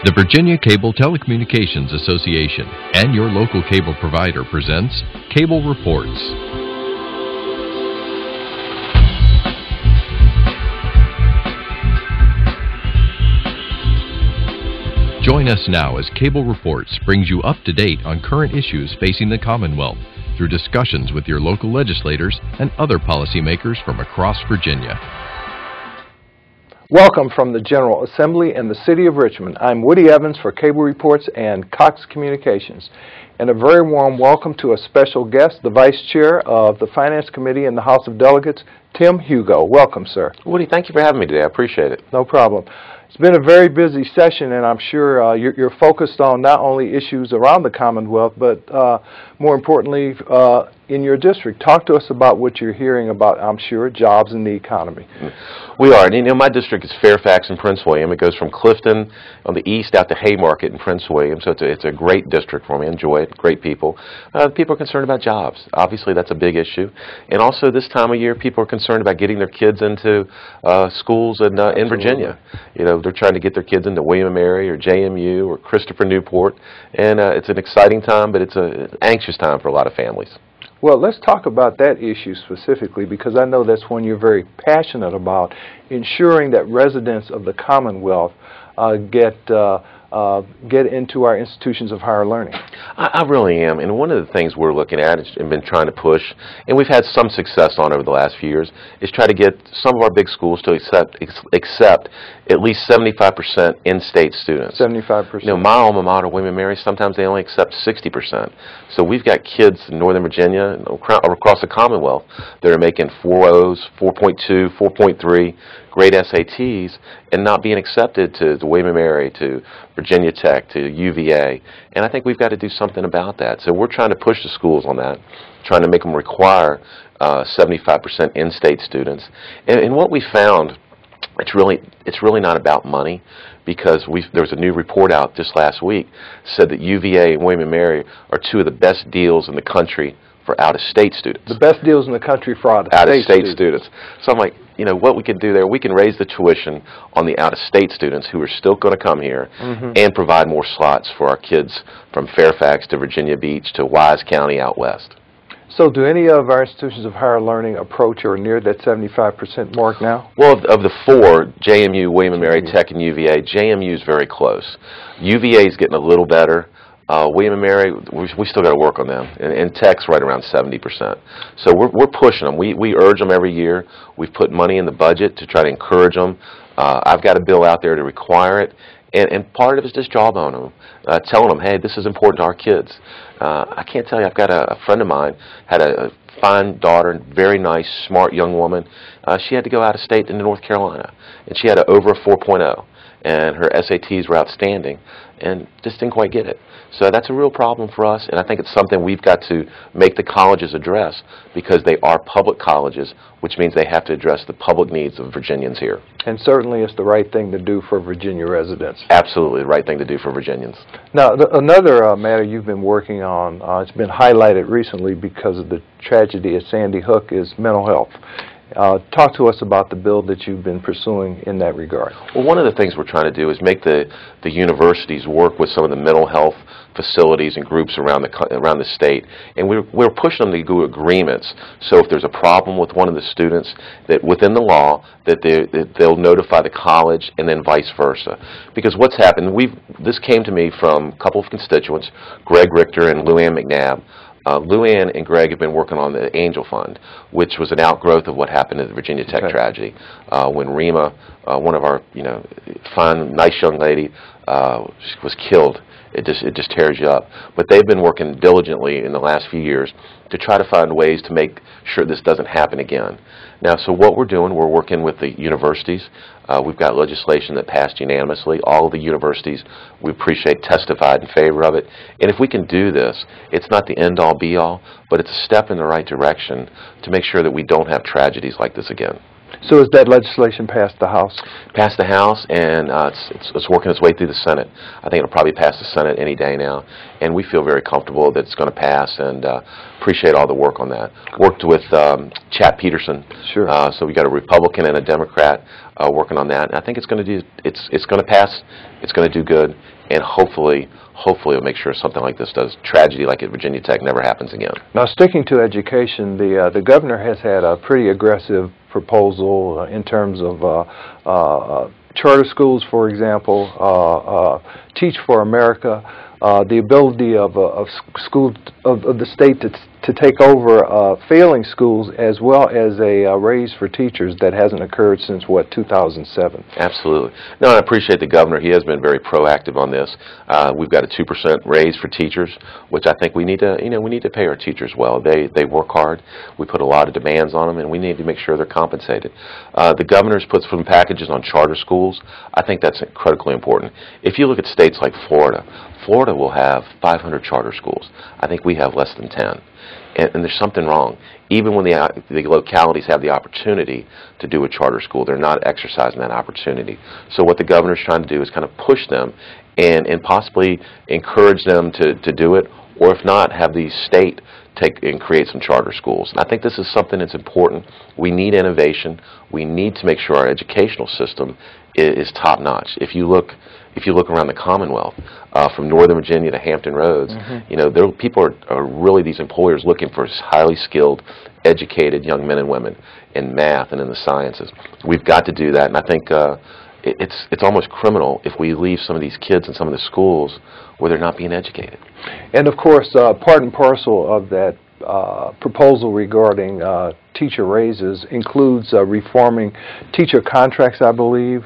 The Virginia Cable Telecommunications Association and your local cable provider presents Cable Reports. Join us now as Cable Reports brings you up to date on current issues facing the Commonwealth through discussions with your local legislators and other policymakers from across Virginia. Welcome from the General Assembly in the City of Richmond. I'm Woody Evans for Cable Reports and Cox Communications. And a very warm welcome to a special guest, the Vice Chair of the Finance Committee in the House of Delegates, Tim Hugo. Welcome, sir. Woody, thank you for having me today. I appreciate it. No problem. It's been a very busy session, and I'm sure you're focused on not only issues around the Commonwealth, but more importantly, in your district. Talk to us about what you're hearing about, I'm sure, jobs and the economy. We are. And, you know, my district is Fairfax and Prince William. It goes from Clifton on the east out to Haymarket in Prince William, so it's a great district for me. I enjoy it. Great people. People are concerned about jobs. Obviously, that's a big issue. And also, this time of year, people are concerned about getting their kids into schools in Virginia. You know, they're trying to get their kids into William & Mary or JMU or Christopher Newport. And it's an exciting time, but it's an anxious time for a lot of families. Well, let's talk about that issue specifically, because I know that's one you're very passionate about, ensuring that residents of the Commonwealth get into our institutions of higher learning. I really am, and one of the things we're looking at and been trying to push, and we've had some success on over the last few years, is try to get some of our big schools to accept at least 75% in-state students. 75%. You know, my alma mater, William & Mary, sometimes they only accept 60%. So we've got kids in Northern Virginia and across the Commonwealth that are making 4.0s, 4.2, 4.3, great SATs, and not being accepted to William & Mary, to Virginia Tech, to UVA. And I think we've got to do something about that. So we're trying to push the schools on that, trying to make them require 75% in-state students. And what we found, it's really not about money, because there was a new report out just last week said that UVA and William & Mary are two of the best deals in the country for out-of-state students. The best deals in the country for out-of-state students. So I'm like, you know, what we can do there, we can raise the tuition on the out-of-state students who are still going to come here and provide more slots for our kids from Fairfax to Virginia Beach to Wise County out west. So do any of our institutions of higher learning approach or near that 75% mark now? Well, of the four, JMU, William & Mary, Tech, and UVA, JMU is very close. UVA is getting a little better. William & Mary, we still got to work on them, and Tech's right around 70%. So we're pushing them. We urge them every year. We've put money in the budget to try to encourage them. I've got a bill out there to require it, and part of it is just jawboning them, telling them, hey, this is important to our kids. I can't tell you, I've got a friend of mine, had a fine daughter, very nice, smart young woman. She had to go out of state into North Carolina, and she had over a 4.0. And her SATs were outstanding, and just didn't quite get it. So that's a real problem for us, and I think it's something we've got to make the colleges address, because they are public colleges, which means they have to address the public needs of Virginians here. And certainly it's the right thing to do for Virginia residents. Absolutely the right thing to do for Virginians. Now, another matter you've been working on, it's been highlighted recently because of the tragedy at Sandy Hook, is mental health. Talk to us about the bill that you've been pursuing in that regard. Well, one of the things we're trying to do is make the universities work with some of the mental health facilities and groups around the state, and we're pushing them to do agreements. So if there's a problem with one of the students, that within the law that they'll notify the college, and then vice versa. Because what's happened, this came to me from a couple of constituents, Greg Richter and Luann McNabb. Luann and Greg have been working on the Angel Fund, which was an outgrowth of what happened at the Virginia Tech tragedy, when Rima, one of our fine, nice young lady, was killed. It just tears you up. But they've been working diligently in the last few years to try to find ways to make sure this doesn't happen again. Now, so what we're doing, we're working with the universities. We've got legislation that passed unanimously. All of the universities, we appreciate, testified in favor of it. And if we can do this, it's not the end-all, be-all, but it's a step in the right direction to make sure that we don't have tragedies like this again. So has that legislation passed the House? Passed the House, and it's working its way through the Senate. I think it'll probably pass the Senate any day now, and we feel very comfortable that it's going to pass, and appreciate all the work on that. Worked with Chap Peterson. Sure. So we got a Republican and a Democrat working on that. And I think it's going to do. It's going to pass. It's going to do good, and hopefully it'll make sure something like this tragedy like at Virginia Tech never happens again. Now, sticking to education, the governor has had a pretty aggressive proposal in terms of charter schools, for example, Teach for America, the ability of the state to take over failing schools, as well as a raise for teachers that hasn't occurred since, what, 2007? Absolutely. No, I appreciate the governor. He has been very proactive on this. We've got a 2% raise for teachers, which I think we need to, we need to pay our teachers well. They work hard. We put a lot of demands on them, and we need to make sure they're compensated. The governor's put some packages on charter schools. I think that's critically important. If you look at states like Florida will have 500 charter schools. I think we have less than 10. And there's something wrong. Even when the localities have the opportunity to do a charter school, they're not exercising that opportunity. So what the governor's trying to do is kind of push them and possibly encourage them to do it, or if not, have the state take and create some charter schools. And I think this is something that's important. We need innovation. We need to make sure our educational system is top-notch. If you look around the Commonwealth, from Northern Virginia to Hampton Roads, people are really, these employers, looking for highly skilled, educated young men and women in math and in the sciences. We've got to do that, and I think it's almost criminal if we leave some of these kids in some of the schools where they're not being educated. And of course, part and parcel of that proposal regarding teacher raises includes reforming teacher contracts, I believe.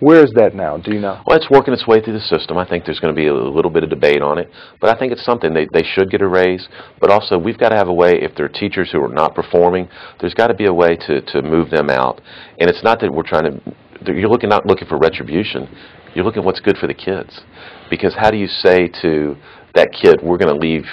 Where is that now? Do you know? Well, it's working its way through the system. I think there's going to be a little bit of debate on it, but I think it's something they should get a raise. But also, we've got to have a way, if there are teachers who are not performing, there's got to be a way to move them out. And it's not that we're trying to, you're not looking for retribution. You're looking at what's good for the kids. Because how do you say to that kid, we're going to leave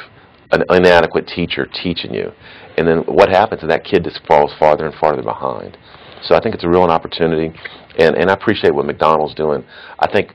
an inadequate teacher teaching you? And then what happens if that kid just falls farther and farther behind? So I think it's a real opportunity, and I appreciate what McDonald's doing. I think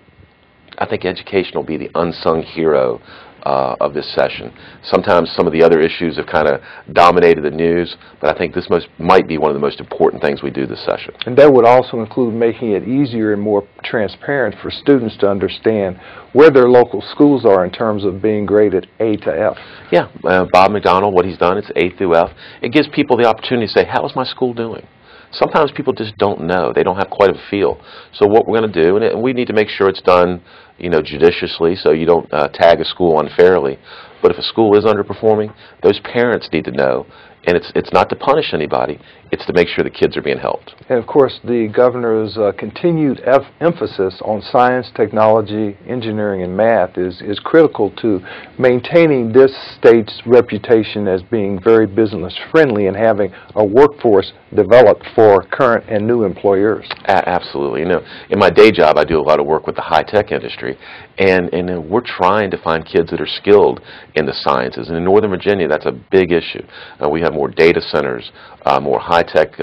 education will be the unsung hero of this session. Sometimes some of the other issues have kind of dominated the news, but I think this might be one of the most important things we do this session. And that would also include making it easier and more transparent for students to understand where their local schools are in terms of being graded A to F. Yeah, Bob McDonald, what he's done, it's A through F. It gives people the opportunity to say, how is my school doing? Sometimes people just don't know. They don't have quite a feel. So what we're going to do, and we need to make sure it's done, judiciously, so you don't tag a school unfairly. But if a school is underperforming, those parents need to know. And it's not to punish anybody. It's to make sure the kids are being helped. And of course, the governor's continued emphasis on science, technology, engineering, and math is critical to maintaining this state's reputation as being very business-friendly and having a workforce developed for current and new employers. Absolutely. In my day job, I do a lot of work with the high-tech industry, and we're trying to find kids that are skilled in the sciences. And in Northern Virginia, that's a big issue. We have more data centers, more high-tech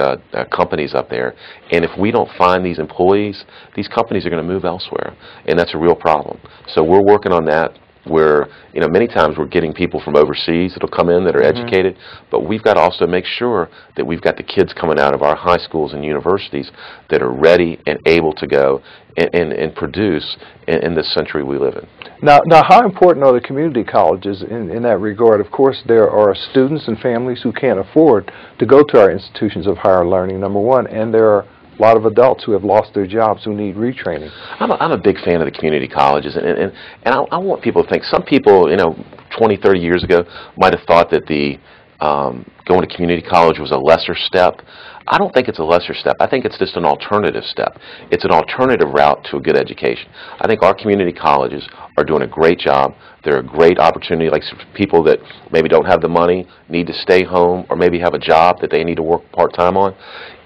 companies up there, and if we don't find these employees, these companies are going to move elsewhere, and that's a real problem. So we're working on that. Where many times we're getting people from overseas that'll come in that are educated, but we've got to also make sure that we've got the kids coming out of our high schools and universities that are ready and able to go and produce in this century we live in. Now, how important are the community colleges in that regard? Of course, there are students and families who can't afford to go to our institutions of higher learning, number one, and there are a lot of adults who have lost their jobs who need retraining. I'm a big fan of the community colleges, and I want people to think, some people, 20, 30 years ago might have thought that the going to community college was a lesser step. I don't think it's a lesser step. I think it's just an alternative step. It's an alternative route to a good education. I think our community colleges are doing a great job. They're a great opportunity, like people that maybe don't have the money, need to stay home, or maybe have a job that they need to work part-time on.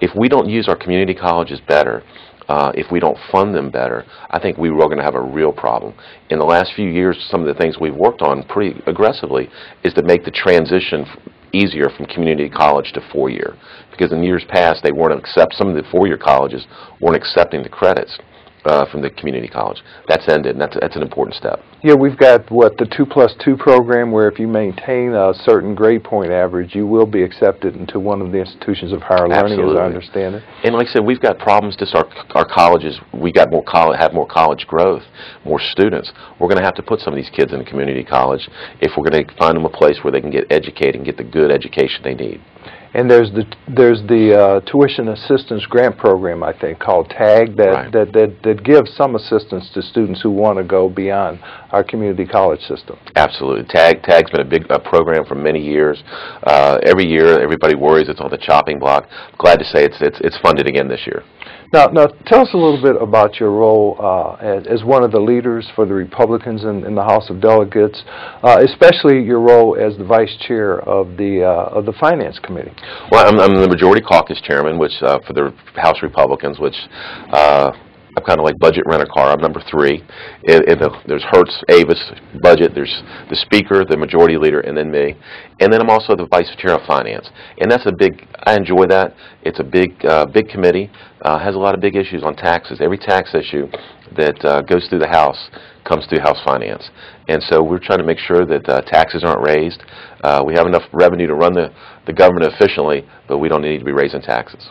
If we don't use our community colleges better, if we don't fund them better, I think we're going to have a real problem. In the last few years, some of the things we've worked on pretty aggressively is to make the transition easier from community college to four-year. Because in years past, they weren't some of the four-year colleges weren't accepting the credits. from the community college. That's ended, and that's an important step. Yeah, we've got, what, the 2+2 program, where if you maintain a certain grade point average, you will be accepted into one of the institutions of higher learning, Absolutely. as I understand it. And like I said, we've got problems, just our colleges, we got have more college growth, more students. We're going to have to put some of these kids in a community college if we're going to find them a place where they can get educated and get the good education they need. And there's the tuition assistance grant program, I think, called TAG, that gives some assistance to students who want to go beyond our community college system. Absolutely. TAG's been a big program for many years. Every year, everybody worries it's on the chopping block. Glad to say it's funded again this year. Now, tell us a little bit about your role as one of the leaders for the Republicans in the House of Delegates, especially your role as the vice chair of the Finance Committee. Well, I'm the Majority Caucus chairman, which for the House Republicans, which I'm kind of like budget rent-a-car. I'm number 3. There's Hertz, Avis, budget. There's the speaker, the majority leader, and then me. And then I'm also the vice chair of finance. And that's a big, I enjoy that. It's a big committee. Has a lot of big issues on taxes. Every tax issue that goes through the House comes through House Finance. And so we're trying to make sure that taxes aren't raised. We have enough revenue to run the government efficiently, but we don't need to be raising taxes.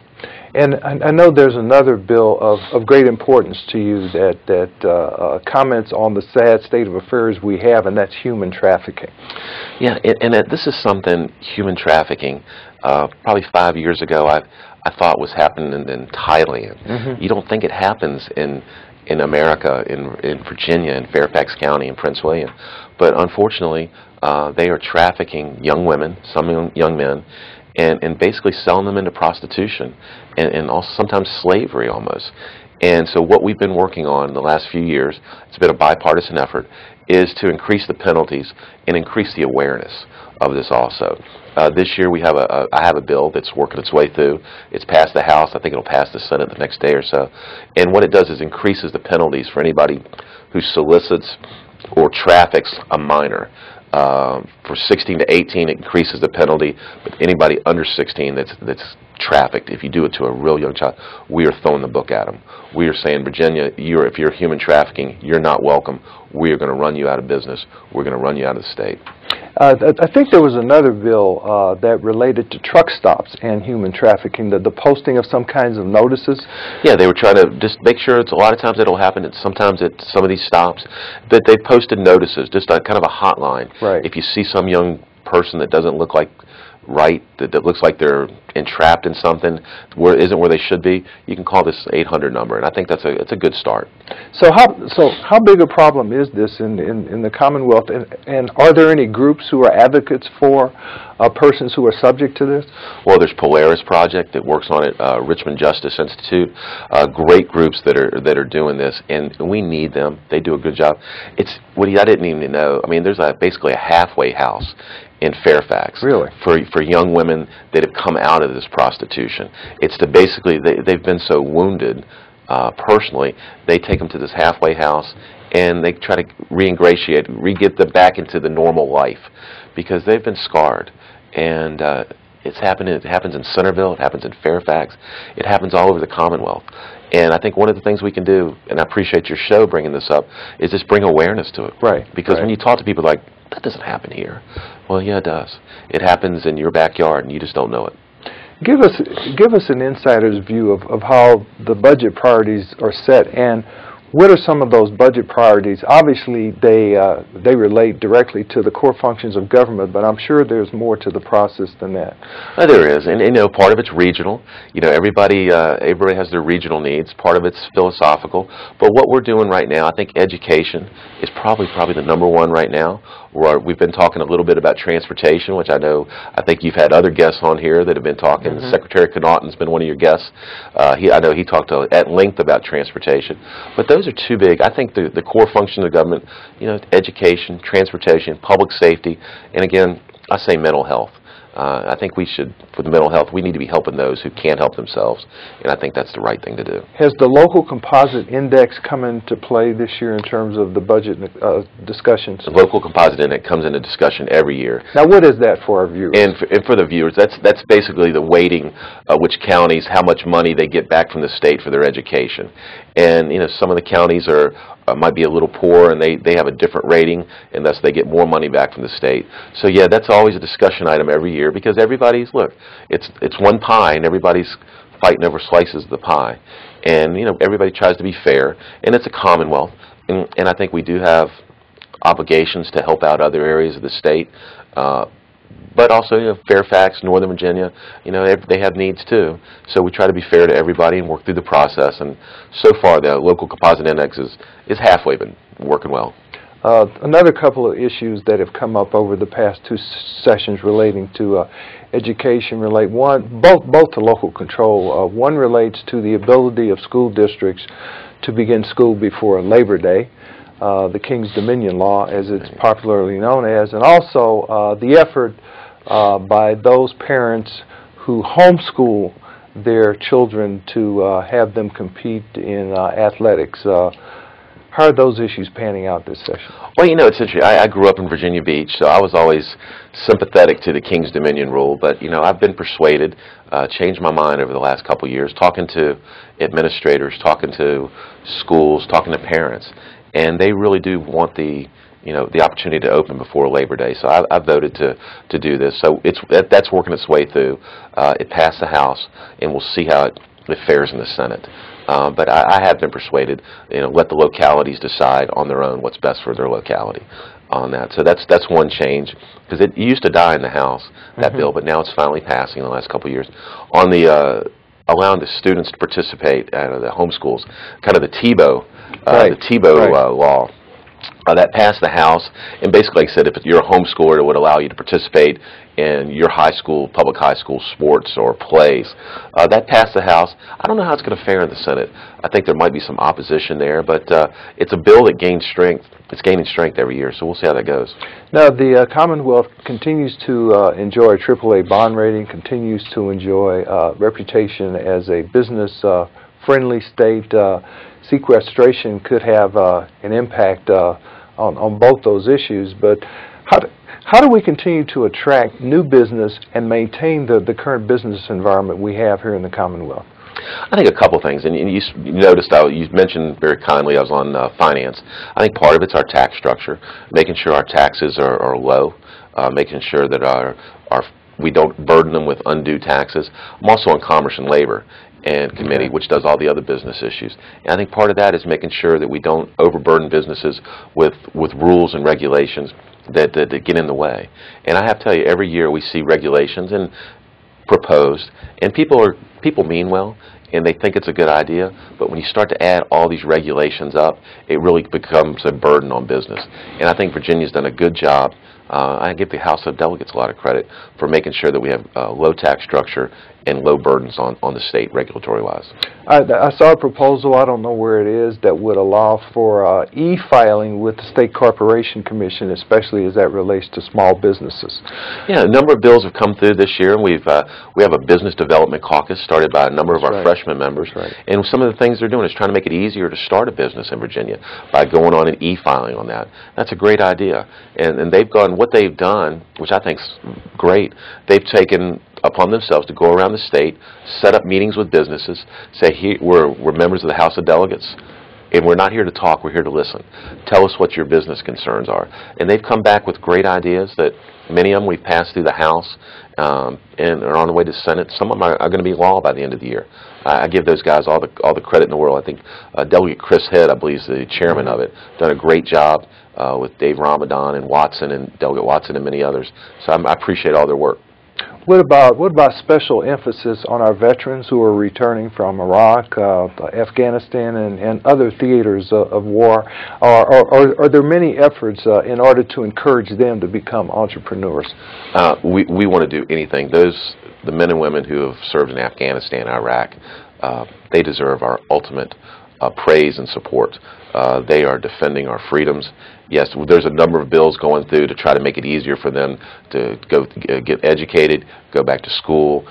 And I know there's another bill of great importance to you that comments on the sad state of affairs we have, and that's human trafficking. Yeah, and this is something, human trafficking, probably 5 years ago I thought was happening in Thailand. Mm-hmm. You don't think it happens in America, in Virginia, in Fairfax County, in Prince William. But unfortunately, they are trafficking young women, some young men, and basically selling them into prostitution and also sometimes slavery almost. And so what we've been working on in the last few years, it's been a bipartisan effort, is to increase the penalties and increase the awareness of this also. This year I have a bill that's working its way through. It's passed the House. I think it'll pass the Senate the next day or so. And what it does is increases the penalties for anybody who solicits or traffics a minor. For 16 to 18, it increases the penalty, but anybody under 16 that's trafficked, if you do it to a real young child, we are throwing the book at them. We are saying, Virginia, if you're human trafficking, you're not welcome. We are going to run you out of business. We're going to run you out of the state. I think there was another bill that related to truck stops and human trafficking, the posting of some kinds of notices. Yeah, they were trying to just make sure. It's a lot of times it'll happen. Sometimes at some of these stops that they posted notices, just kind of a hotline. Right. If you see some young person that doesn't look like right, that looks like they're entrapped in something isn't where they should be, you can call this 800 number, and I think it's a good start. So how big a problem is this in the Commonwealth, and are there any groups who are advocates for persons who are subject to this? Well, there's Polaris Project that works on it, Richmond Justice Institute, great groups that are doing this, and we need them. They do a good job. I didn't even know. I mean, there's basically a halfway house in Fairfax, really, for young women that have come out of this prostitution. It's to basically they've been so wounded personally, they take them to this halfway house and they try to re-ingratiate, get them back into the normal life because they've been scarred. And it's happening. It happens in Centerville. It happens in Fairfax. It happens all over the Commonwealth. And I think one of the things we can do, and I appreciate your show bringing this up, is just bring awareness to it. Right. Because when you talk to people like, that doesn't happen here. Well, yeah, it does. It happens in your backyard, and you just don't know it. Give us an insider's view of how the budget priorities are set, and what are some of those budget priorities? Obviously, they relate directly to the core functions of government, but I'm sure there's more to the process than that. There is, and part of it's regional. Everybody has their regional needs. Part of it's philosophical. But what we're doing right now, I think education is probably the number one right now. We've been talking a little bit about transportation, which I think you've had other guests on here that have been talking. Mm-hmm. Secretary Connaughton's been one of your guests. I know he talked at length about transportation. But those are two big. I think the core functions of government, education, transportation, public safety, and again, I say mental health. I think we should, for the mental health, we need to be helping those who can't help themselves, and I think that's the right thing to do. Has the local composite index come into play this year in terms of the budget discussions? The local composite index comes into discussion every year. Now, what is that for our viewers? And for the viewers, that's basically the weighting of which counties, how much money they get back from the state for their education. And some of the counties might be a little poor, and they have a different rating, and thus they get more money back from the state. So yeah, that's always a discussion item every year, because everybody's, look, it's one pie, and everybody's fighting over slices of the pie. And everybody tries to be fair, and it's a commonwealth, and I think we do have obligations to help out other areas of the state. But also, Fairfax, Northern Virginia, they have needs too. So we try to be fair to everybody and work through the process. And so far, the local composite index is halfway been working well. Another couple of issues that have come up over the past two sessions relating to education relate both to local control. One relates to the ability of school districts to begin school before Labor Day. The King's Dominion law, as it's popularly known as, and also the effort by those parents who homeschool their children to have them compete in athletics. How are those issues panning out this session? Well, it's interesting. I grew up in Virginia Beach, so I was always sympathetic to the King's Dominion rule, but I've been persuaded, changed my mind over the last couple of years, talking to administrators, talking to schools, talking to parents. And they really do want the opportunity to open before Labor Day. So I voted to do this. So that's working its way through. It passed the House, and we'll see how it fares in the Senate. But I have been persuaded. Let the localities decide on their own what's best for their locality on that. So that's one change, because it used to die in the House, that bill, but now it's finally passing in the last couple of years. On the allowing the students to participate at the homeschools, kind of the TBO. The TBO law that passed the House, and basically, like I said, if you're a homeschooler, it would allow you to participate in your public high school sports or plays. That passed the House. I don't know how it's going to fare in the Senate. I think there might be some opposition there, but it's a bill that gains strength. It's gaining strength every year, so we'll see how that goes. Now, the Commonwealth continues to enjoy a AAA bond rating, continues to enjoy reputation as a business-friendly state. Sequestration could have an impact on both those issues, but how do we continue to attract new business and maintain the current business environment we have here in the Commonwealth? I think a couple things, and you noticed you mentioned very kindly I was on finance. I think part of it's our tax structure, making sure our taxes are low, making sure that we don't burden them with undue taxes. I'm also on Commerce and Labor and Committee, which does all the other business issues. And I think part of that is making sure that we don't overburden businesses with rules and regulations that get in the way. And I have to tell you, every year we see regulations and proposed, and people mean well, and they think it's a good idea, but when you start to add all these regulations up, it really becomes a burden on business. And I think Virginia's done a good job. I give the House of Delegates a lot of credit for making sure that we have low tax structure and low burdens on the state regulatory-wise. I saw a proposal, I don't know where it is, that would allow for e-filing with the State Corporation Commission, especially as that relates to small businesses. Yeah, a number of bills have come through this year, and we have a business development caucus started by a number of our freshman members. And some of the things they're doing is trying to make it easier to start a business in Virginia by going on and e-filing on that. That's a great idea. And what they've done, which I think is great, they've taken upon themselves to go around the state, set up meetings with businesses, say, we're members of the House of Delegates, and we're not here to talk, we're here to listen. Tell us what your business concerns are. And they've come back with great ideas that many of them we've passed through the House and are on the way to the Senate. Some of them are going to be law by the end of the year. I give those guys all the credit in the world. I think Delegate Chris Head, I believe, is the chairman of it, done a great job with Dave Ramadan and Watson and Delegate Watson and many others. So I appreciate all their work. What about special emphasis on our veterans who are returning from Iraq, Afghanistan, and other theaters of war? Are there many efforts in order to encourage them to become entrepreneurs? We want to do anything. The men and women who have served in Afghanistan and Iraq, they deserve our ultimate praise and support. They are defending our freedoms. Yes, there's a number of bills going through to try to make it easier for them to go get educated, go back to school,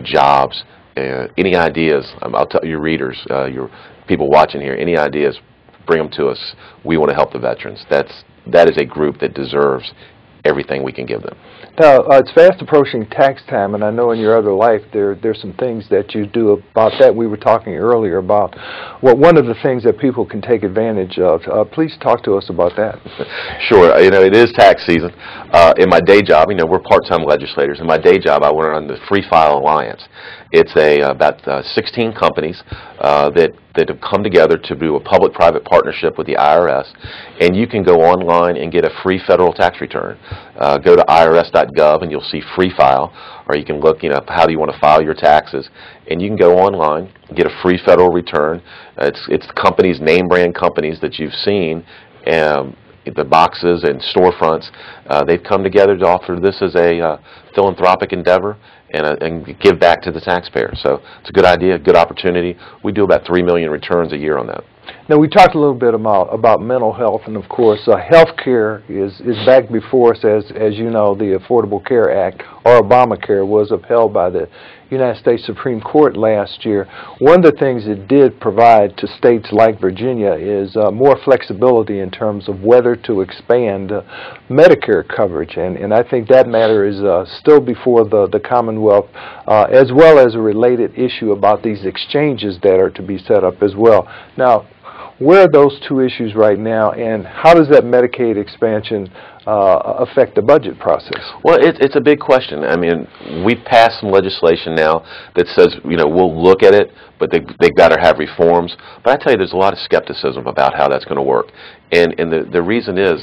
jobs. Any ideas? I'll tell your readers, your people watching here, any ideas, bring them to us. We want to help the veterans. That is a group that deserves everything we can give them. Now, it's fast approaching tax time, and I know in your other life there's some things that you do about that. We were talking earlier about one of the things that people can take advantage of. Please talk to us about that. Sure. It is tax season. In my day job, we're part-time legislators. In my day job, I work on the Free File Alliance. It's about 16 companies that have come together to do a public-private partnership with the IRS, and you can go online and get a free federal tax return. Go to irs.gov and you'll see Free File, or you can look, how do you want to file your taxes, and you can go online, get a free federal return. It's companies, name brand companies that you've seen, the boxes and storefronts. They've come together to offer this as a philanthropic endeavor and give back to the taxpayer. So it's a good idea, good opportunity. We do about 3 million returns a year on that. Now, we talked a little bit about mental health, and of course, health care is back before us. As you know, the Affordable Care Act, or Obamacare, was upheld by the United States Supreme Court last year. One of the things it did provide to states like Virginia is more flexibility in terms of whether to expand Medicare coverage, and I think that matter is still before the Commonwealth, as well as a related issue about these exchanges that are to be set up as well. Now, where are those two issues right now, and how does that Medicaid expansion affect the budget process? Well, it's a big question. We've passed some legislation now that says, we'll look at it, but they've got to have reforms. But I tell you, there's a lot of skepticism about how that's going to work. And the reason is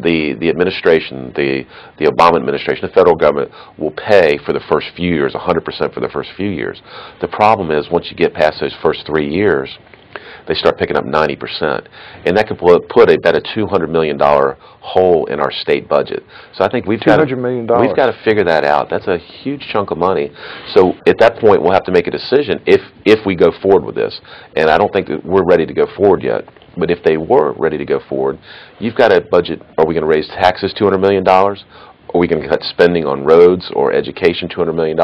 the administration, the Obama administration, the federal government will pay for the first few years, 100% for the first few years. The problem is once you get past those first 3 years, they start picking up 90%, and that could put about a $200 million hole in our state budget. So I think we've got to figure that out. That's a huge chunk of money. So at that point, we'll have to make a decision if we go forward with this. And I don't think that we're ready to go forward yet. But if they were ready to go forward, you've got a budget. Are we going to raise taxes $200 million? Are we going to cut spending on roads or education $200 million?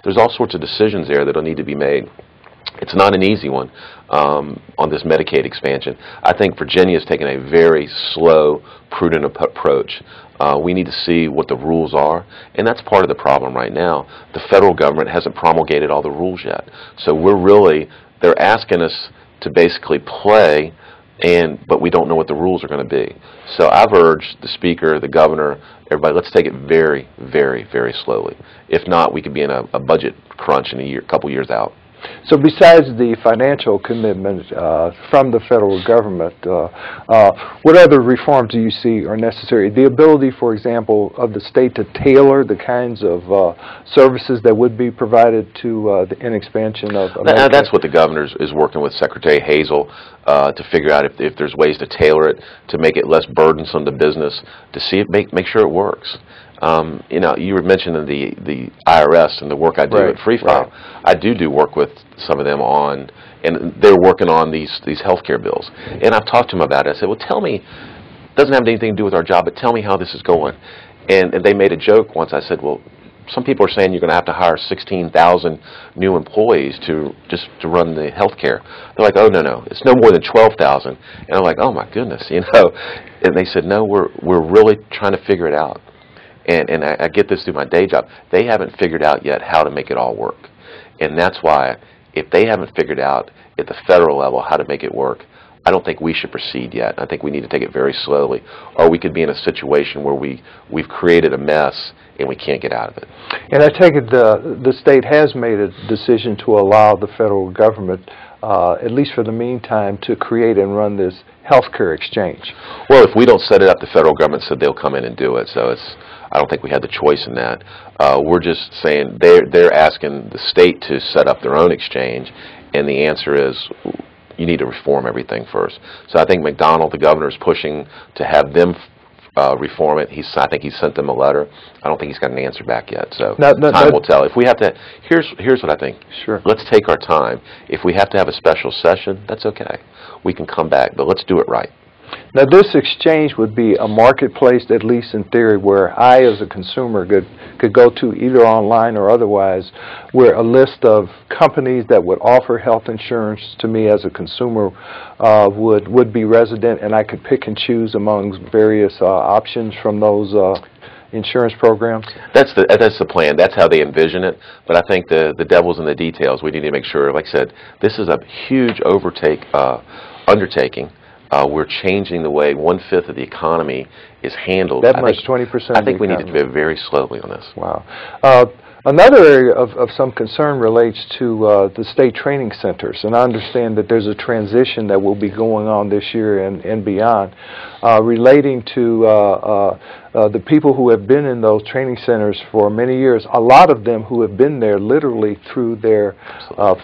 There's all sorts of decisions there that will need to be made. It's not an easy one on this Medicaid expansion. I think Virginia has taken a very slow, prudent approach. We need to see what the rules are, and that's part of the problem right now. The federal government hasn't promulgated all the rules yet. So they're asking us to basically play, but we don't know what the rules are going to be. So I've urged the Speaker, the Governor, everybody, let's take it very, very, very slowly. If not, we could be in a budget crunch in a couple years out. So besides the financial commitment from the federal government, what other reforms do you see are necessary? The ability, for example, of the state to tailor the kinds of services that would be provided to an expansion of Medicaid? That's what the governor is working with Secretary Hazel to figure out if there's ways to tailor it, to make it less burdensome to business, to see it make sure it works. You were mentioning the IRS and the work I do at Free File. Right. I do work with some of them on, and they're working on these health care bills. And I've talked to them about it. I said, well, tell me, it doesn't have anything to do with our job, but tell me how this is going. And they made a joke once. I said, well, some people are saying you're going to have to hire 16,000 new employees to run the health care. They're like, oh, no, it's no more than 12,000. And I'm like, oh, my goodness, And they said, no, we're really trying to figure it out. And I get this through my day job. They haven't figured out yet how to make it all work. And that's why, if they haven't figured out at the federal level how to make it work, I don't think we should proceed yet. I think we need to take it very slowly, or we could be in a situation where we've created a mess and we can't get out of it. And I take it the state has made a decision to allow the federal government, at least for the meantime, to create and run this health care exchange. Well, if we don't set it up, the federal government said they'll come in and do it. So I don't think we had the choice in that. We're just saying they're asking the state to set up their own exchange, and the answer is you need to reform everything first. So I think McDonald, the governor, is pushing to have them reform it. I think he sent them a letter. I don't think he's got an answer back yet. So No, time will tell. If we have to, here's what I think. Sure. Let's take our time. If we have to have a special session, that's okay. We can come back, but let's do it right. Now, this exchange would be a marketplace, at least in theory, where I, as a consumer, could go to either online or otherwise, where a list of companies that would offer health insurance to me as a consumer would be resident, and I could pick and choose among various options from those insurance programs? That's the plan. That's how they envision it. But I think the devil's in the details. We need to make sure, like I said, this is a huge undertaking. We're changing the way 1/5 of the economy is handled. That much, 20%. I think we need to move very slowly on this. Wow. Another area of some concern relates to the state training centers, and I understand that there's a transition that will be going on this year and beyond, relating to the people who have been in those training centers for many years, a lot of them who have been there literally through their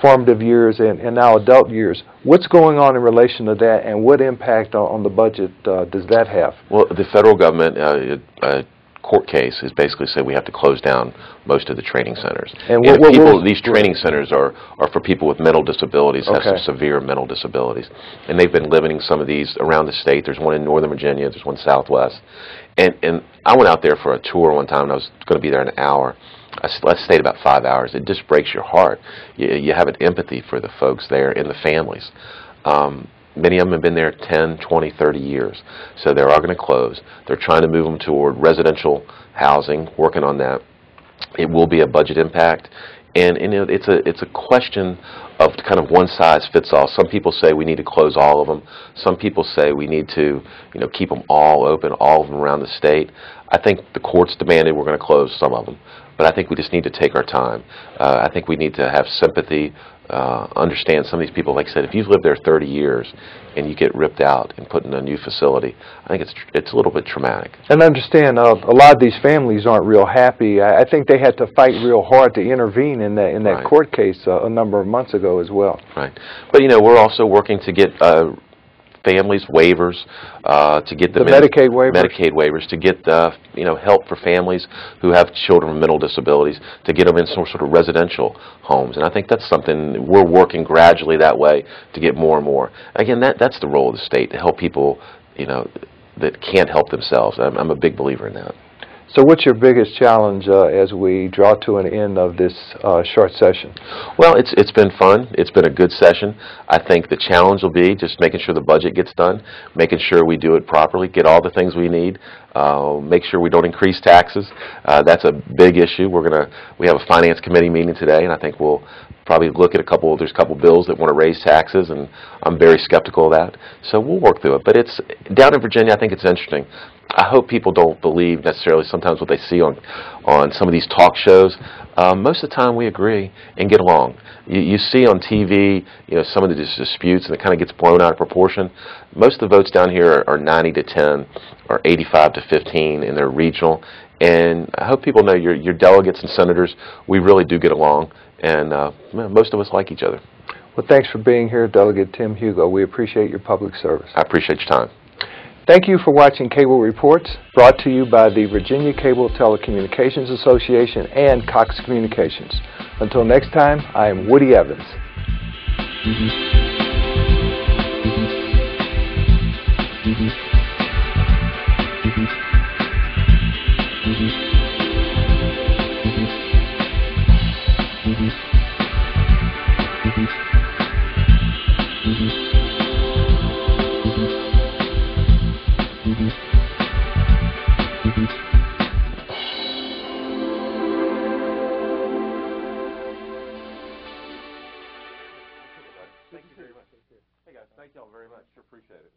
formative years and now adult years. What's going on in relation to that, and what impact on the budget does that have? Well, the federal government court case is basically said we have to close down most of the training centers. And these training centers are for people with mental disabilities, have some severe mental disabilities. And they've been limiting some of these around the state. There's one in Northern Virginia, there's one Southwest. And I went out there for a tour one time, and I was going to be there an hour. I stayed about 5 hours. It just breaks your heart. You have an empathy for the folks there and the families. Many of them have been there 10, 20, 30 years. So they are going to close. They're trying to move them toward residential housing, working on that. It will be a budget impact. And it's a question of kind of one size fits all. Some people say we need to close all of them. Some people say we need to keep them all open, all of them around the state. I think the courts demanded we're going to close some of them. But I think we just need to take our time. I think we need to have sympathy, understand some of these people. Like I said, if you've lived there 30 years and you get ripped out and put in a new facility, I think it's a little bit traumatic. And understand, a lot of these families aren't real happy. I think they had to fight real hard to intervene in that court case a number of months ago as well. Right. But we're also working to get families waivers, to get them Medicaid waivers. Medicaid waivers, to get help for families who have children with mental disabilities, to get them in some sort of residential homes. And I think that's something we're working gradually that way to get more and more. Again, that's the role of the state, to help people that can't help themselves. I'm a big believer in that. So what's your biggest challenge as we draw to an end of this short session? Well, it's been fun. It's been a good session. I think the challenge will be just making sure the budget gets done, making sure we do it properly, get all the things we need, make sure we don't increase taxes. That's a big issue. We have a finance committee meeting today, and I think we'll probably look at there's a couple bills that want to raise taxes, and I'm very skeptical of that. So we'll work through it. But it's down in Virginia, I think it's interesting. I hope people don't believe necessarily sometimes what they see on some of these talk shows. Most of the time we agree and get along. You see on TV, some of the disputes, and it kind of gets blown out of proportion. Most of the votes down here are 90 to 10 or 85 to 15, and they're regional. And I hope people know your delegates and senators, we really do get along, and most of us like each other. Well, thanks for being here, Delegate Tim Hugo. We appreciate your public service. I appreciate your time. Thank you for watching Cable Reports, brought to you by the Virginia Cable Telecommunications Association and Cox Communications. Until next time, I am Woody Evans. Thank you very much. Hey guys, thank y'all very much. Sure appreciate it.